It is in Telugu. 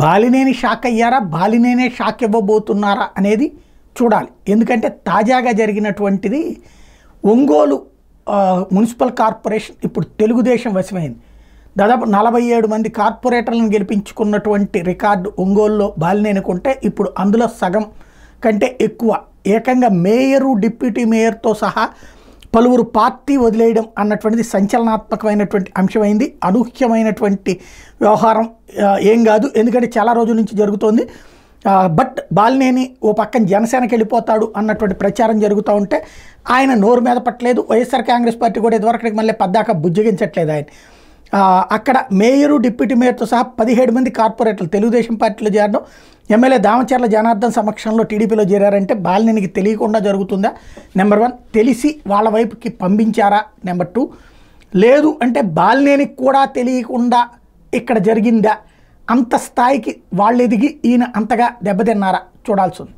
బాలినేని షాక్ అయ్యారా, బాలినేనే షాక్ ఇవ్వబోతున్నారా అనేది చూడాలి. ఎందుకంటే తాజాగా జరిగినటువంటిది ఒంగోలు మున్సిపల్ కార్పొరేషన్ ఇప్పుడు తెలుగుదేశం వశమైంది. దాదాపు 47 మంది కార్పొరేటర్లను గెలిపించుకున్నటువంటి రికార్డు ఒంగోలులో బాలినేనికి ఉంటే ఇప్పుడు అందులో సగం కంటే ఎక్కువ, ఏకంగా మేయరు, డిప్యూటీ మేయర్తో సహా పలువురు పార్టీ వదిలేయడం అన్నటువంటిది సంచలనాత్మకమైనటువంటి అంశమైంది. అనూహ్యమైనటువంటి వ్యవహారం ఏం కాదు, ఎందుకంటే చాలా రోజుల నుంచి జరుగుతోంది. బట్ బాలినేని ఓ పక్కన జనసేనకి వెళ్ళిపోతాడు అన్నటువంటి ప్రచారం జరుగుతూ ఉంటే ఆయన నోరు మీద పట్టలేదు. వైఎస్ఆర్ కాంగ్రెస్ పార్టీ కూడా ఇదివరకు మళ్ళీ పద్దాక బుజ్జగించట్లేదు ఆయన. అక్కడ మేయరు, డిప్యూటీ మేయర్తో సహా 17 మంది కార్పొరేటర్లు తెలుగుదేశం పార్టీలో చేరడం, ఎమ్మెల్యే దామచర్ల జనార్దన్ సమక్షంలో టీడీపీలో చేరారంటే బాలినేనికి తెలియకుండా జరుగుతుందా? నెంబర్ 1, తెలిసి వాళ్ళ వైపుకి పంపించారా? నెంబర్ 2, లేదు అంటే బాలినేనికి కూడా తెలియకుండా ఇక్కడ జరిగిందా? అంత స్థాయికి వాళ్ళు ఎదిగి ఈయన అంతగా దెబ్బతిన్నారా? చూడాల్సి ఉంది.